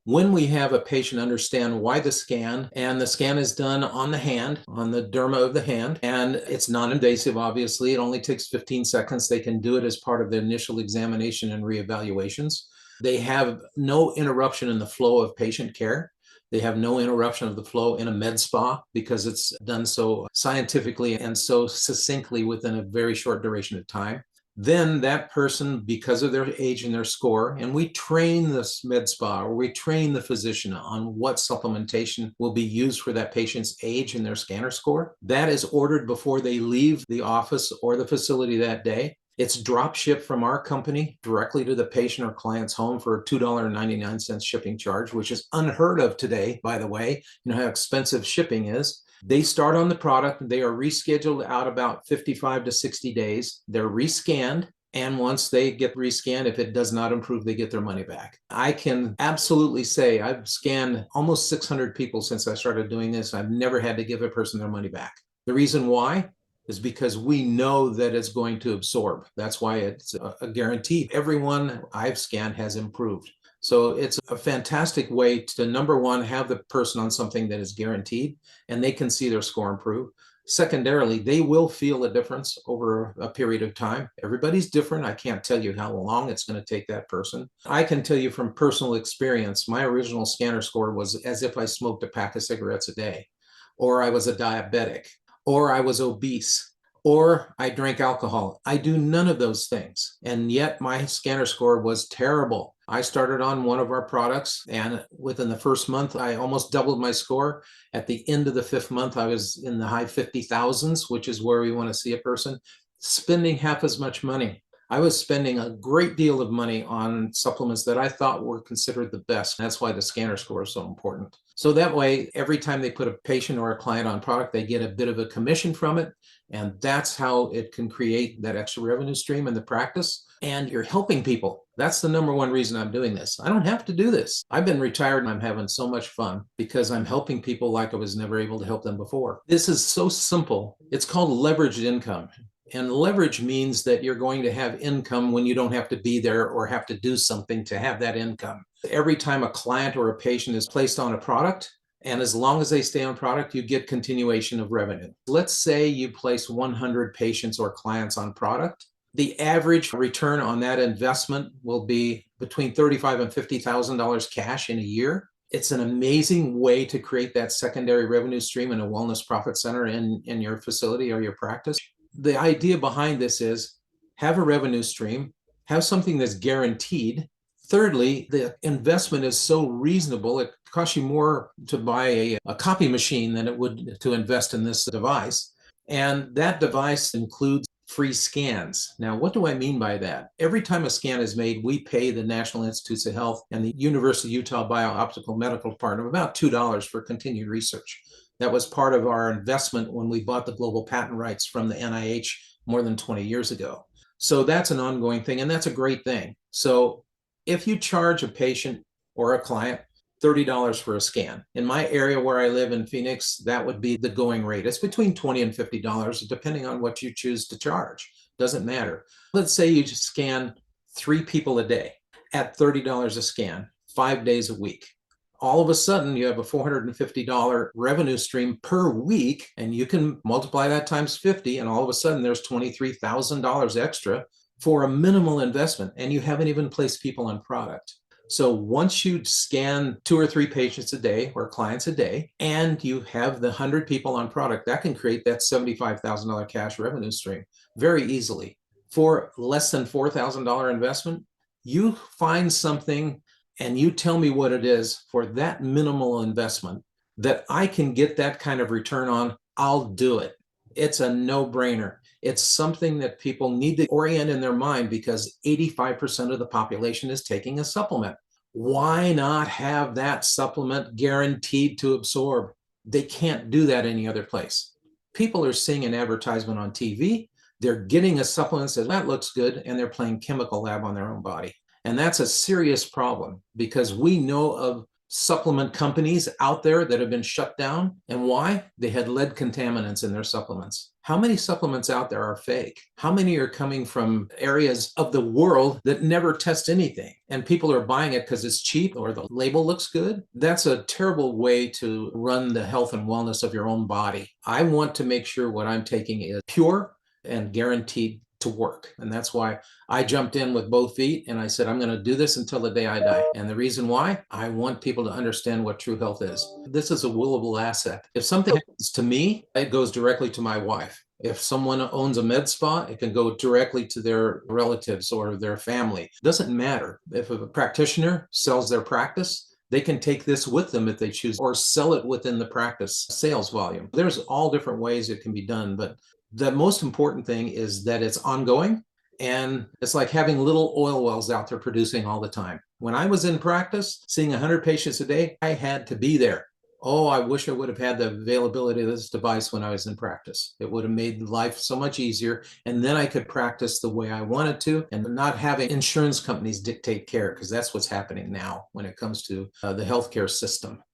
When we have a patient understand why the scan, and the scan is done on the hand, on the derma of the hand, and it's non-invasive, obviously. It only takes 15 seconds. They can do it as part of the initial examination and reevaluations. They have no interruption in the flow of patient care. They have no interruption of the flow in a med spa because it's done so scientifically and so succinctly within a very short duration of time. Then that person, because of their age and their score, and we train this med spa or we train the physician on what supplementation will be used for that patient's age and their scanner score. That is ordered before they leave the office or the facility that day. It's drop shipped from our company directly to the patient or client's home for a $2.99 shipping charge, which is unheard of today, by the way. You know how expensive shipping is. They start on the product. They are rescheduled out about 55 to 60 days. They're rescanned. And once they get rescanned, if it does not improve, they get their money back. I can absolutely say I've scanned almost 600 people since I started doing this. I've never had to give a person their money back. The reason why is because we know that it's going to absorb. That's why it's a guarantee. Everyone I've scanned has improved. So it's a fantastic way to, number one, have the person on something that is guaranteed and they can see their score improve. Secondarily, they will feel a difference over a period of time. Everybody's different. I can't tell you how long it's going to take that person. I can tell you from personal experience, my original scanner score was as if I smoked a pack of cigarettes a day, or I was a diabetic, or I was obese, or I drank alcohol. I do none of those things. And yet my scanner score was terrible. I started on one of our products, and within the first month, I almost doubled my score. At the end of the 5th month, I was in the high 50,000s, which is where we want to see a person, spending half as much money. I was spending a great deal of money on supplements that I thought were considered the best. That's why the scanner score is so important. So that way, every time they put a patient or a client on product, they get a bit of a commission from it. And that's how it can create that extra revenue stream in the practice. And you're helping people. That's the number one reason I'm doing this. I don't have to do this. I've been retired and I'm having so much fun because I'm helping people like I was never able to help them before. This is so simple. It's called leveraged income. And leverage means that you're going to have income when you don't have to be there or have to do something to have that income. Every time a client or a patient is placed on a product, and as long as they stay on product, you get continuation of revenue. Let's say you place 100 patients or clients on product. The average return on that investment will be between $35,000 and $50,000 cash in a year. It's an amazing way to create that secondary revenue stream in a wellness profit center in your facility or your practice. The idea behind this is have a revenue stream, have something that's guaranteed. Thirdly, the investment is so reasonable, it costs you more to buy a copy machine than it would to invest in this device. And that device includes free scans. Now, what do I mean by that? Every time a scan is made, we pay the National Institutes of Health and the University of Utah Bio-Optical Medical Department about $2 for continued research. That was part of our investment when we bought the global patent rights from the NIH more than 20 years ago. So that's an ongoing thing, and that's a great thing. So if you charge a patient or a client $30 for a scan, in my area where I live in Phoenix, that would be the going rate. It's between $20 and $50, depending on what you choose to charge. Doesn't matter. Let's say you scan 3 people a day at $30 a scan, 5 days a week. All of a sudden, you have a $450 revenue stream per week, and you can multiply that times 50, and all of a sudden there's $23,000 extra for a minimal investment, and you haven't even placed people on product. So once you scan 2 or 3 patients a day or clients a day, and you have the 100 people on product, that can create that $75,000 cash revenue stream very easily. For less than $4,000 investment, you find something and you tell me what it is for that minimal investment that I can get that kind of return on, I'll do it. It's a no-brainer. It's something that people need to orient in their mind because 85% of the population is taking a supplement. Why not have that supplement guaranteed to absorb? They can't do that any other place. People are seeing an advertisement on TV, they're getting a supplement that says that looks good, and they're playing chemical lab on their own body. And that's a serious problem because we know of supplement companies out there that have been shut down. And why? They had lead contaminants in their supplements. How many supplements out there are fake? How many are coming from areas of the world that never test anything? And people are buying it because it's cheap or the label looks good? That's a terrible way to run the health and wellness of your own body. I want to make sure what I'm taking is pure and guaranteed to work. And that's why I jumped in with both feet and I said, I'm going to do this until the day I die. And the reason why, I want people to understand what true health is. This is a willable asset. If something happens to me, it goes directly to my wife. If someone owns a med spa, it can go directly to their relatives or their family. It doesn't matter. If a practitioner sells their practice, they can take this with them if they choose, or sell it within the practice sales volume. There's all different ways it can be done, but the most important thing is that it's ongoing, and it's like having little oil wells out there producing all the time. When I was in practice, seeing 100 patients a day, I had to be there. Oh, I wish I would have had the availability of this device when I was in practice. It would have made life so much easier. And then I could practice the way I wanted to and not having insurance companies dictate care, because that's what's happening now when it comes to the healthcare system.